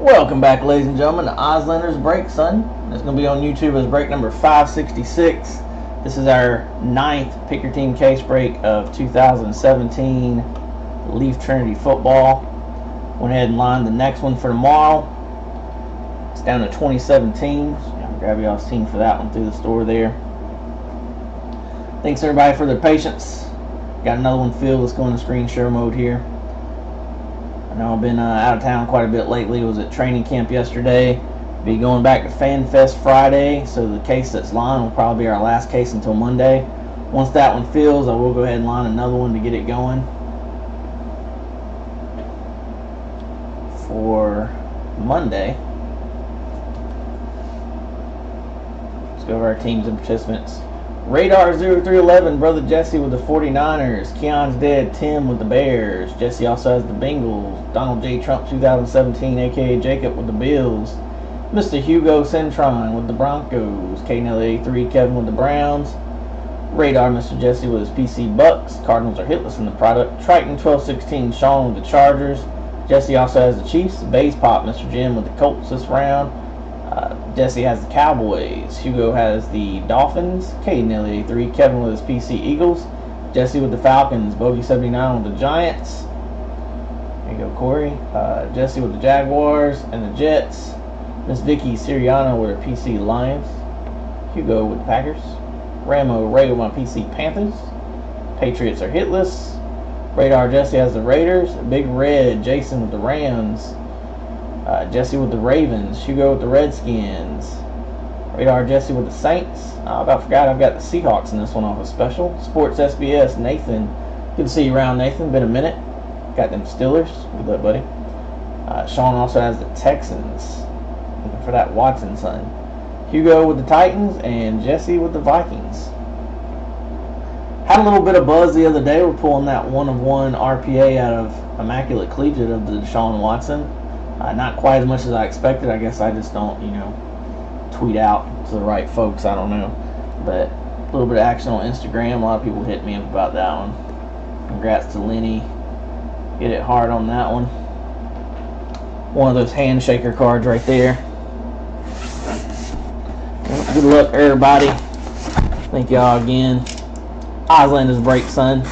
Welcome back, ladies and gentlemen, to Ozlander's Break, son. It's going to be on YouTube as break number 566. This is our 9th Pick Your Team case break of 2017 Leaf Trinity football. Went ahead and lined the next one for tomorrow. It's down to 2017. I'll grab y'all's team for that one through the store there. Thanks everybody for their patience. Got another one filled. Let's go into screen share mode here. I know I've been out of town quite a bit lately. I was at training camp yesterday. Be going back to Fan Fest Friday, so the case that's lined will probably be our last case until Monday. Once that one fills, I will go ahead and line another one to get it going for Monday. Let's go over our teams and participants. Radar 0311, Brother Jesse with the 49ers. Keon's dead, Tim with the Bears. Jesse also has the Bengals. Donald J. Trump 2017, aka Jacob with the Bills. Mr. Hugo Centron with the Broncos. KNL83, Kevin with the Browns. Radar, Mr. Jesse with his PC Bucks. Cardinals are hitless in the product. Triton 1216, Sean with the Chargers. Jesse also has the Chiefs. Bays Pop, Mr. Jim with the Colts this round. Jesse has the Cowboys. Hugo has the Dolphins. KNL83, Kevin with his PC Eagles. Jesse with the Falcons. Bogey 79 with the Giants. There you go, Corey. Jesse with the Jaguars and the Jets. Miss Vicky Siriano with her PC Lions. Hugo with the Packers. Ramo Ray with my PC Panthers. Patriots are hitless. Radar Jesse has the Raiders. Big Red Jason with the Rams. Jesse with the Ravens. Hugo with the Redskins. Radar Jesse with the Saints. I about forgot I've got the Seahawks in this one off a special. Sports SBS Nathan. Good to see you around, Nathan. Been a minute. Got them Steelers. Good luck, buddy. Sean also has the Texans. Looking for that Watson son. Hugo with the Titans and Jesse with the Vikings. Had a little bit of buzz the other day. We're pulling that 1-of-1 RPA out of Immaculate Collegiate of the Deshaun Watson. Not quite as much as I expected. I guess I just don't, tweet out to the right folks. I don't know. But a little bit of action on Instagram. A lot of people hit me up about that one. Congrats to Lenny. Hit it hard on that one. One of those handshaker cards right there. Good luck, everybody. Thank y'all again. Ozlander's Break, son.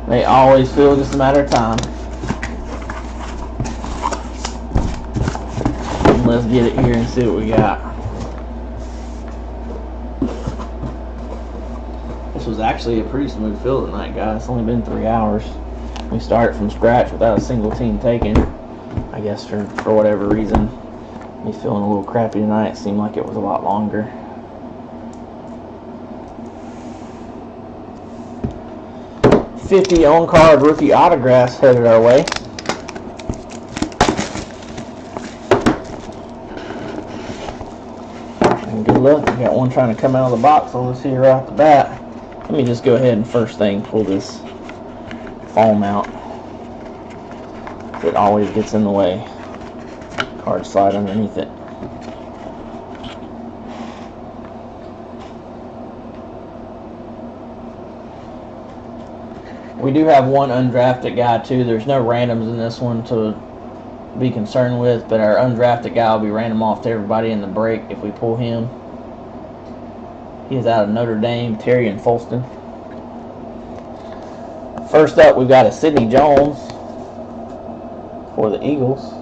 They always feel just a matter of time. Let's get it here and see what we got. This was actually a pretty smooth fill tonight, guys. It's only been 3 hours. We started from scratch without a single team taken. I guess for whatever reason, me feeling a little crappy tonight. It seemed like it was a lot longer. $50 on-card rookie autographs headed our way. And good luck. We got one trying to come out of the box on us here right off the bat. Let me just go ahead and first thing pull this foam out. It always gets in the way. Card slide underneath it. We do have one undrafted guy too. There's no randoms in this one to be concerned with, but our undrafted guy will be random off to everybody in the break if we pull him. He is out of Notre Dame, Terry and Folston. First up, we've got a Sidney Jones for the Eagles.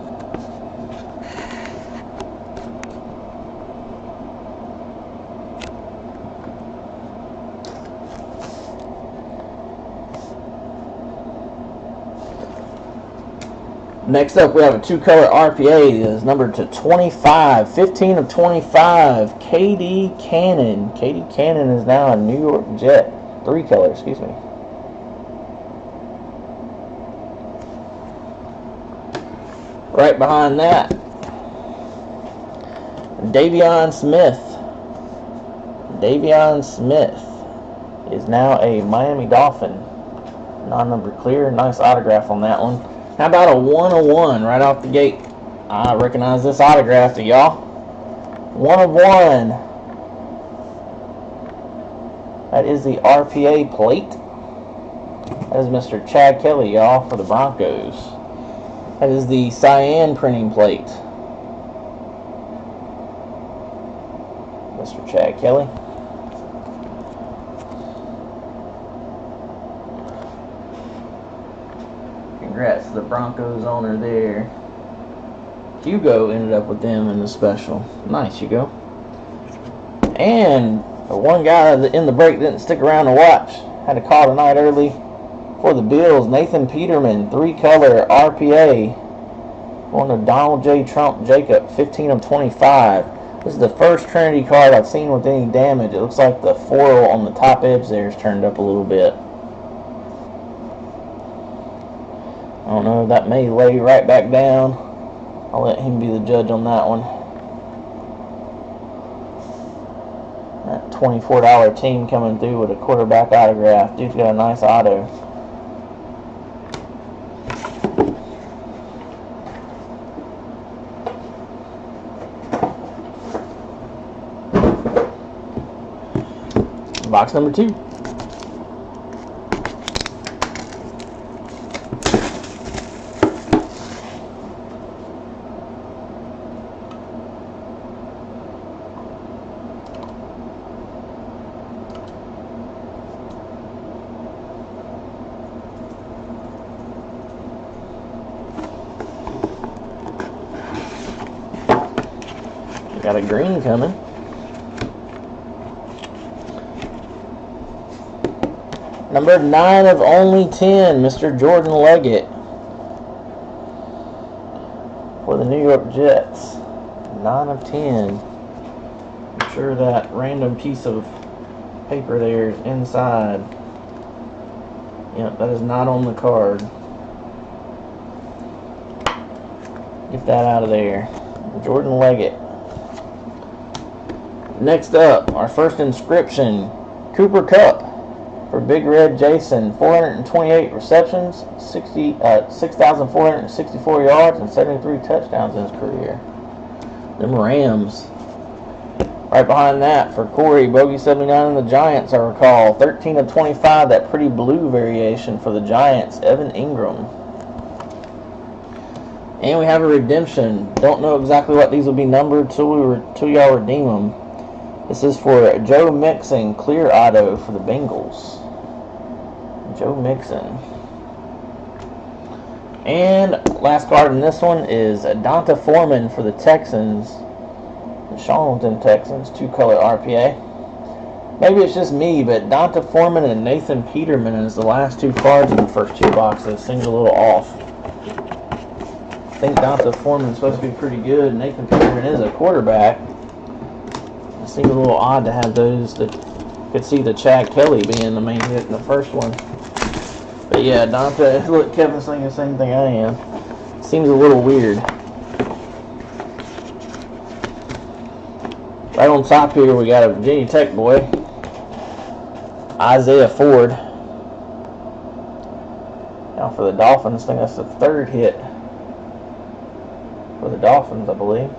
Next up, we have a 2-color RPA. It is numbered to 25. 15 of 25. KD Cannon. KD Cannon is now a New York Jet. 3-color, excuse me. Right behind that, Davion Smith. Davion Smith is now a Miami Dolphin. Non-number clear. Nice autograph on that one. How about a 1-of-1 right off the gate? I recognize this autograph to y'all. 1-of-1. That is the RPA plate. That is Mr. Chad Kelly, y'all, for the Broncos. That is the cyan printing plate. Mr. Chad Kelly. Congrats to the Broncos owner there. Hugo ended up with them in the special. Nice, Hugo. And the one guy in the break didn't stick around to watch. Had to call tonight early for the Bills. Nathan Peterman, 3-color RPA. On the Donald J. Trump Jacob, 15 of 25. This is the first Trinity card I've seen with any damage. It looks like the foil on the top edge there is turned up a little bit. I don't know, that may lay right back down. I'll let him be the judge on that one. That $24 team coming through with a quarterback autograph. Dude's got a nice auto. Box number 2. Got a green coming. Number 9 of only 10, Mr. Jordan Leggett for the New York Jets. 9 of 10. I'm sure that random piece of paper there is inside. Yep, that is not on the card. Get that out of there. Jordan Leggett. Next up, our first inscription, Cooper Kupp for Big Red Jason. 428 receptions, 6,464 yards, and 73 touchdowns in his career. Them Rams. Right behind that, for Corey, Bogey 79 and the Giants, I recall. 13 of 25, that pretty blue variation for the Giants, Evan Ingram. And we have a redemption. Don't know exactly what these will be numbered till y'all redeem them. This is for Joe Mixon, clear auto for the Bengals. Joe Mixon. And last card in this one is Donta Foreman for the Texans. The Charlton Texans, 2-color RPA. Maybe it's just me, but Donta Foreman and Nathan Peterman is the last 2 cards in the first 2 boxes. Seems a little off. I think Donta Foreman is supposed to be pretty good. Nathan Peterman is a quarterback. It seemed a little odd to have those that could see the Chad Kelly being the main hit in the first one. But yeah, Donta, look, Kevin's saying the same thing I am. Seems a little weird. Right on top here, we got a Virginia Tech boy, Isaiah Ford. Now for the Dolphins, I think that's the 3rd hit for the Dolphins, I believe.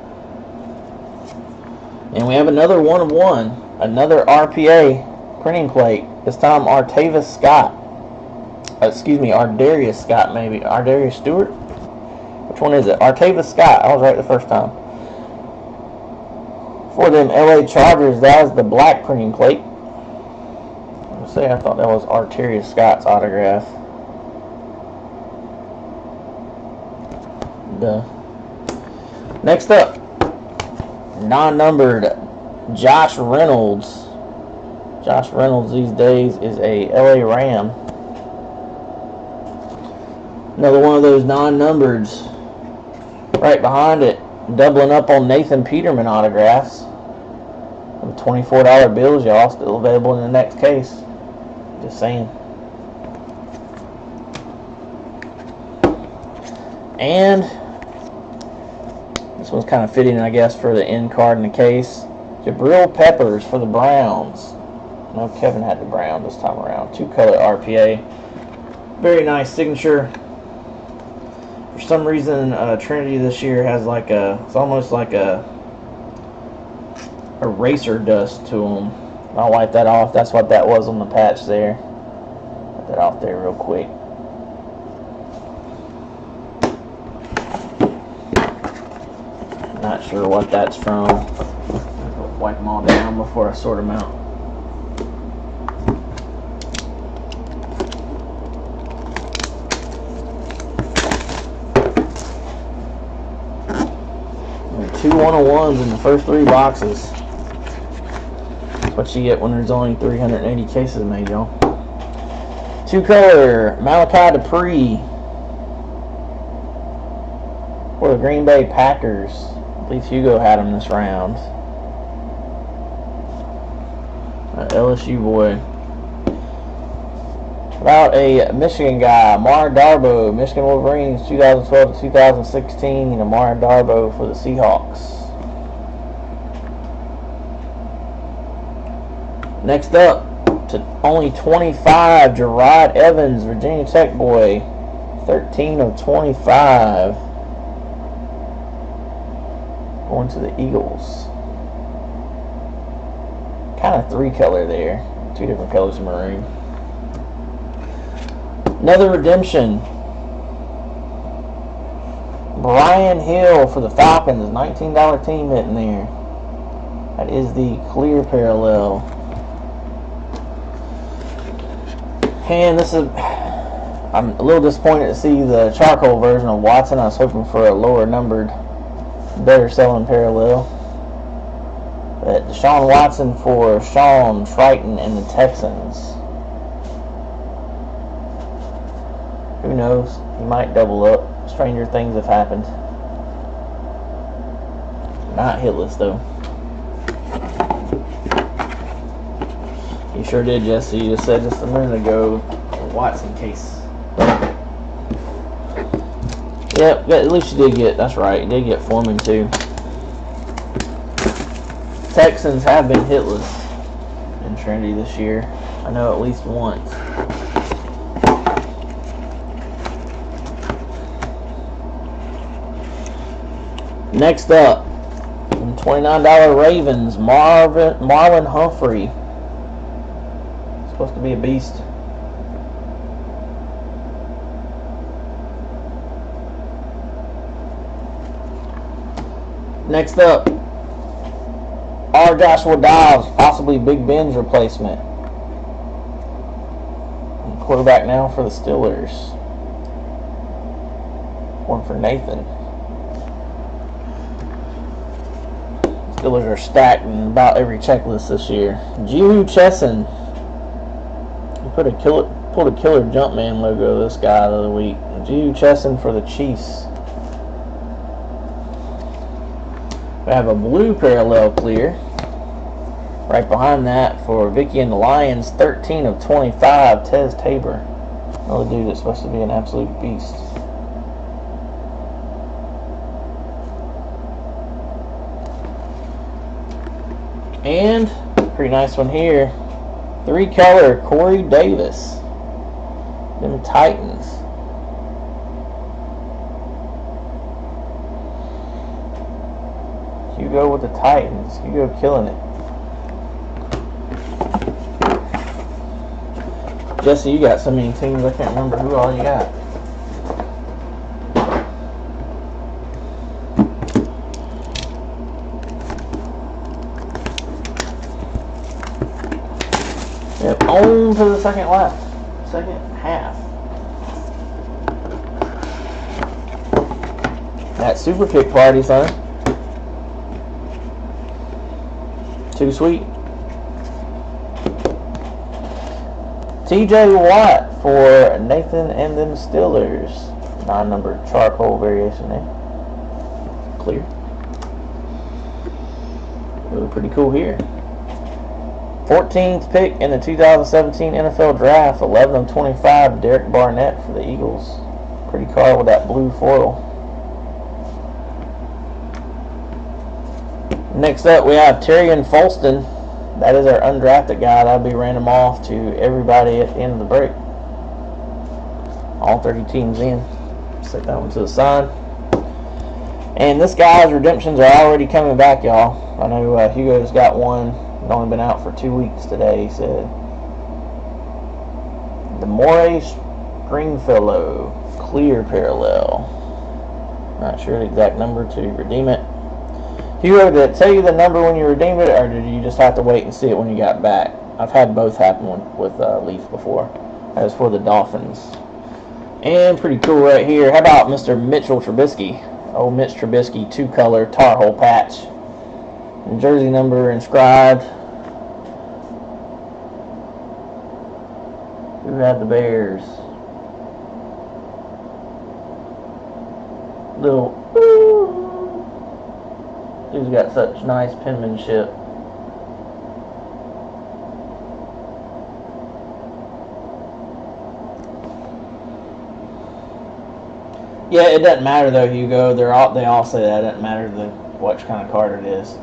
And we have another 1 of 1, another RPA printing plate. This time Ardarius Scott, maybe. Ardarius Stewart? Which one is it? Artavis Scott. I was right the first time. For them LA Chargers, that is the black printing plate. Let's see, I thought that was Ardarius Scott's autograph. Duh. Next up, non-numbered Josh Reynolds. Josh Reynolds these days is a LA Ram. Another one of those non-numbereds. Right behind it, doubling up on Nathan Peterman autographs. Them $24 bills, y'all, still available in the next case. Just saying. And this one's kind of fitting, I guess, for the end card in the case. Jabril Peppers for the Browns. No, Kevin had the Brown this time around. 2-color RPA. Very nice signature. For some reason, Trinity this year has like it's almost like a eraser dust to them. I'll wipe that off. That's what that was on the patch there. That out there real quick. Not sure what that's from. I'll wipe them all down before I sort them out. There are 2 101s in the first 3 boxes. That's what you get when there's only 380 cases made, y'all. 2-color Malachi Dupree for the Green Bay Packers. At least Hugo had him this round. LSU boy. About a Michigan guy, Amar Darboh, Michigan Wolverines, 2012 to 2016. Amar Darboh for the Seahawks. Next up, to only 25, Gerard Evans, Virginia Tech boy, 13 of 25. Going to the Eagles. Kind of 3-color there. 2 different colors of maroon. Another redemption. Brian Hill for the Falcons. $19 team hit in there. That is the clear parallel. And this is... I'm a little disappointed to see the charcoal version of Watson. I was hoping for a lower numbered, better selling parallel. But Deshaun Watson for Sean Triton and the Texans. Who knows? He might double up. Stranger things have happened. Not hitless though. You sure did, Jesse. You just said just a minute ago, Watson case. Yep, at least you did get, that's right, you did get Foreman too. Texans have been hitless in Trinity this year. I know at least once. Next up, $29 Ravens, Marlon Humphrey. Supposed to be a beast. Next up, R. Joshua Dobbs, possibly Big Ben's replacement. Quarterback now for the Steelers. One for Nathan. Steelers are stacked in about every checklist this year. Juhu Chesson. He pulled a killer Jumpman logo, this guy, the other week. Juhu Chesson for the Chiefs. We have a blue parallel clear. Right behind that for Vicky and the Lions, 13 of 25, Tez Tabor. Another dude that's supposed to be an absolute beast. And, pretty nice one here, 3-color Corey Davis. Them Titans. Hugo with the Titans. Hugo killing it. Jesse, you got so many teams, I can't remember who all you got. Yep, on to the second half. That super kick party, son. Too sweet. TJ Watt for Nathan and them Steelers. 9-number charcoal variation there. Clear. Really pretty cool here. 14th pick in the 2017 NFL Draft. 11 of 25, Derek Barnett for the Eagles. Pretty car with that blue foil. Next up, we have Terrion Folston. That is our undrafted guy. That'll be random off to everybody at the end of the break. All 30 teams in. Set that one to the side. And this guy's redemptions are already coming back, y'all. I know Hugo's got one. He's only been out for 2 weeks today, he said. The Morey Stringfellow clear parallel. Not sure the exact number to redeem it. Hugo, did it tell you the number when you redeemed it, or did you just have to wait and see it when you got back? I've had both happen with Leaf before. That was for the Dolphins. And pretty cool right here. How about Mr. Mitchell Trubisky? Old Mitch Trubisky, 2-color Tar Heel patch. And jersey number inscribed. Who had the Bears? Little, dude's got such nice penmanship. Yeah, it doesn't matter though, Hugo. They all say that. It doesn't matter what kind of card it is.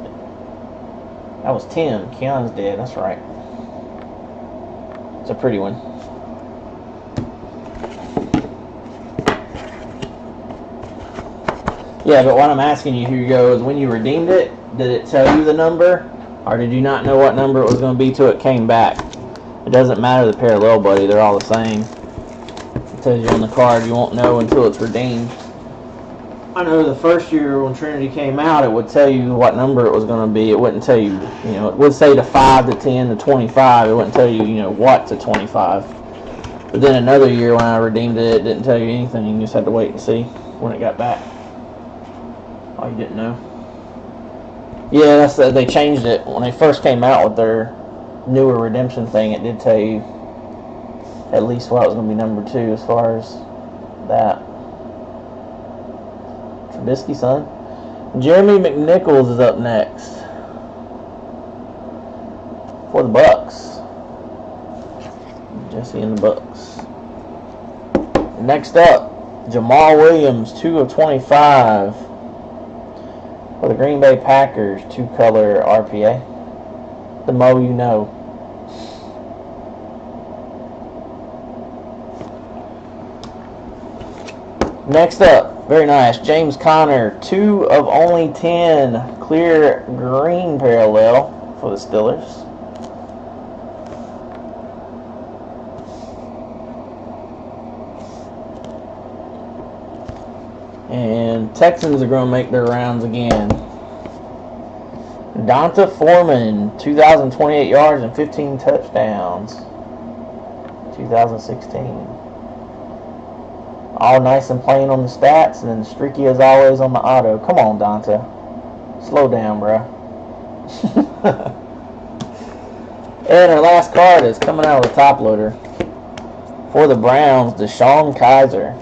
That was Tim. Keon's dead. That's right. It's a pretty one. Yeah, but what I'm asking you, Hugo, is when you redeemed it, did it tell you the number? Or did you not know what number it was going to be till it came back? It doesn't matter the parallel, buddy. They're all the same. It tells you on the card. You won't know until it's redeemed. I know the first year when Trinity came out, it would tell you what number it was going to be. It wouldn't tell you, it would say to 5 to 10 to 25. It wouldn't tell you, what to 25. But then another year when I redeemed it, it didn't tell you anything. You just had to wait and see when it got back. Oh, you didn't know? Yeah, they changed it. When they first came out with their newer redemption thing, it did tell you at least what was going to be number 2 as far as that. Trubisky, son. Jeremy McNichols is up next for the Bucks. Jesse and the Bucks. Next up, Jamal Williams, 2/25 for the Green Bay Packers, 2-color RPA. The Mo you know. Next up, very nice, James Conner, 2 of only 10, clear green parallel for the Steelers. And Texans are going to make their rounds again. Donta Foreman, 2,028 yards and 15 touchdowns. 2016. All nice and plain on the stats, and then streaky as always on the auto. Come on, Donta. Slow down, bro. And our last card is coming out of the top loader. For the Browns, Deshaun Kaiser.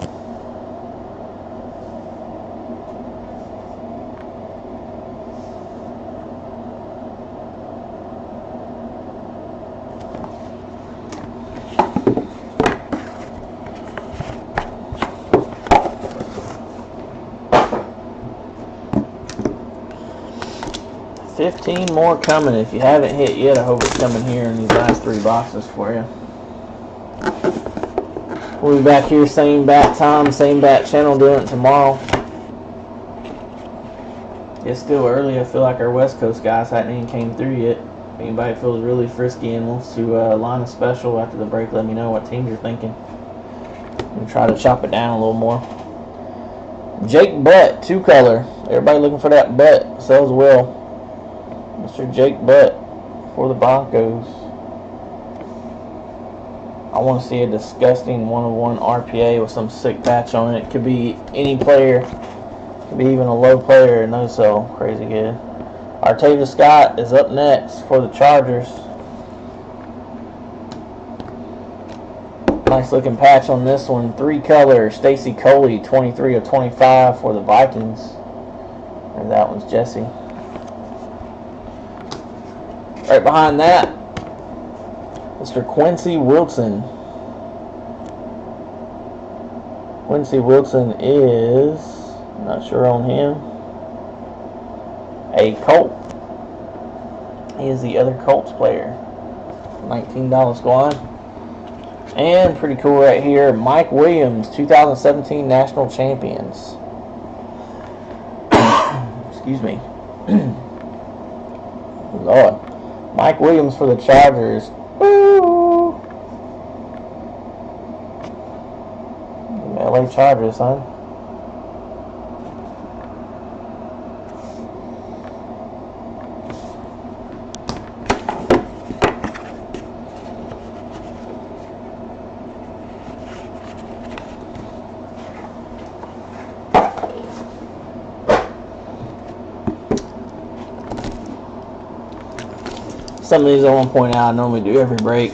$15 more coming. If you haven't hit yet, I hope it's coming here in these last 3 boxes for you. We'll be back here, same bat time, same bat channel, doing it tomorrow. It's still early. I feel like our West Coast guys hadn't even came through yet. If anybody feels really frisky and wants to line a special after the break, let me know what teams you're thinking. And try to chop it down a little more. Jake Butt, 2-color. Everybody looking for that Butt. Sells well. Mr. Jake Butt for the Broncos. I want to see a disgusting 1/1 RPA with some sick patch on it. It could be any player. It could be even a low player and no sell. Crazy good. Artavis Scott is up next for the Chargers. Nice looking patch on this one. 3-color Stacy Coley, 23/25 for the Vikings. And that one's Jesse. Right behind that, Mr. Quincy Wilson. Quincy Wilson is, not sure on him, a Colt. He is the other Colts player. $19 squad. And pretty cool right here, Mike Williams, 2017 National Champions. Excuse me. Lord. Mike Williams for the Chargers. Woo! LA Chargers, son. Some of these I want to point out, I normally do every break.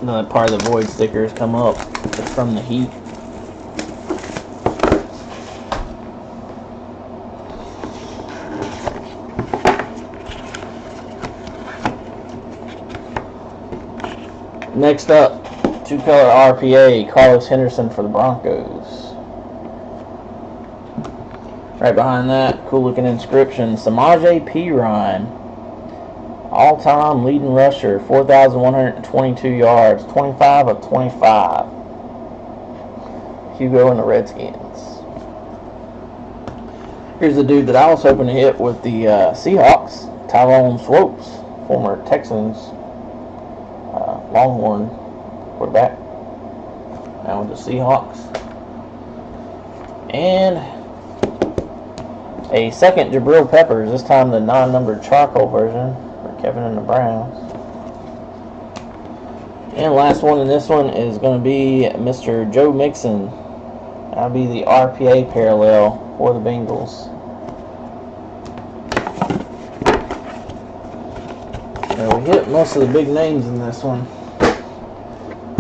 Another part of the void stickers come up. It's from the heat. Next up, 2-color RPA, Carlos Henderson for the Broncos. Right behind that, cool looking inscription, Samaje Perine. All-time leading rusher, 4,122 yards, 25 of 25. Hugo and the Redskins. Here's the dude that I was hoping to hit with the Seahawks, Tyrone Swoopes, former Texans Longhorn quarterback. Now with the Seahawks. And a second Jabril Peppers, this time the non-numbered charcoal version. Kevin and the Browns. And last one in this one is going to be Mr. Joe Mixon. That'll be the RPA parallel for the Bengals. Now we hit most of the big names in this one.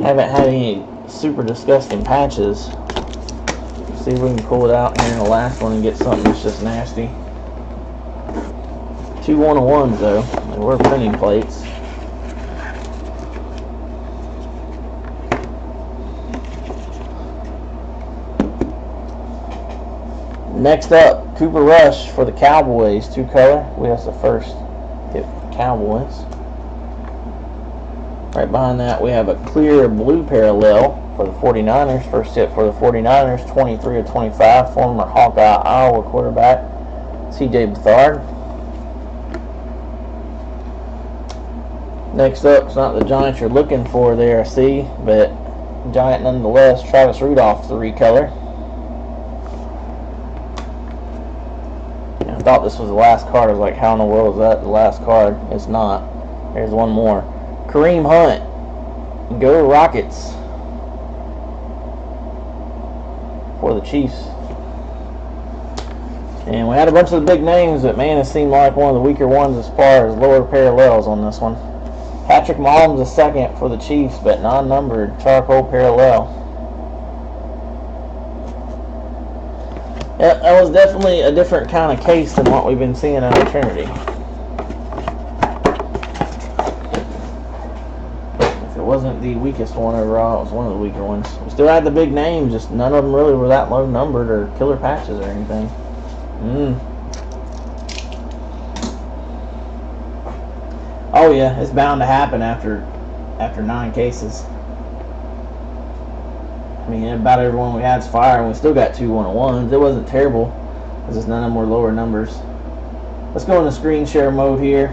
Haven't had any super disgusting patches. See if we can pull it out here in the last one and get something that's just nasty. 2 1-on-1s though. They were printing plates. Next up, Cooper Rush for the Cowboys, 2-color. That's the first hit for the Cowboys. Right behind that, we have a clear blue parallel for the 49ers. First hit for the 49ers, 23 of 25. Former Hawkeye Iowa quarterback, C.J. Beathard. Next up, it's not the Giants you're looking for there, I see, but Giant nonetheless, Travis Rudolph, 3-color. I thought this was the last card. I was like, how in the world is that the last card? It's not. There's one more. Kareem Hunt, go Rockets for the Chiefs. And we had a bunch of the big names, but man, it seemed like one of the weaker ones as far as lower parallels on this one. Patrick Mahomes a second for the Chiefs, but non-numbered charcoal parallel. Yeah, that was definitely a different kind of case than what we've been seeing out of Trinity. If it wasn't the weakest one overall, it was one of the weaker ones. We still had the big names, just none of them really were that low numbered or killer patches or anything. Oh yeah, it's bound to happen after 9 cases. I mean, about everyone we had's fire, and we still got 2 1-on-1s. It wasn't terrible, because just none of them were lower numbers. Let's go into screen share mode here.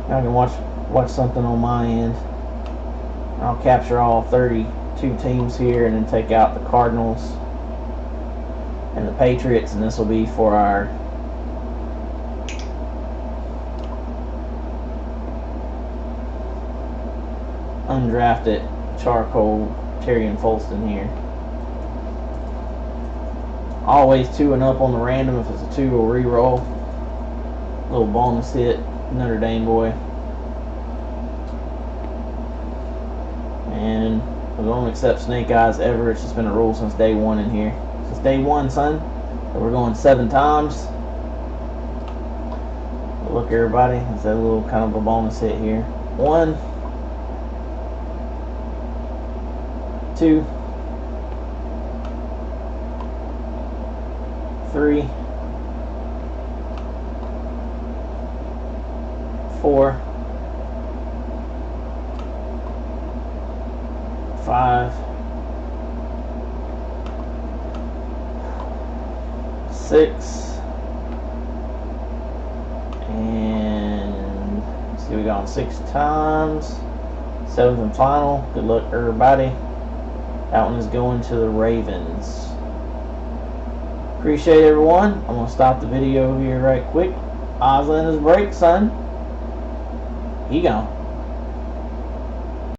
I can watch something on my end. I'll capture all 32 teams here, and then take out the Cardinals and the Patriots, and this will be for our undrafted charcoal Terry and Folston here. Always 2 and up on the random. If it's a 2, we'll re-roll. Little bonus hit, Notre Dame boy. And we don't accept snake eyes ever. It's just been a rule since day 1 in here. Since day 1, son. So we're going 7 times. Look, everybody, it's a little kind of a bonus hit here. 1, 2, 3, 4, 5, 6, and let's see, we got 6 times. 7th and final. Good luck, everybody. That one is going to the Ravens. Appreciate everyone. I'm going to stop the video here right quick. Oz in his break, son. He gone.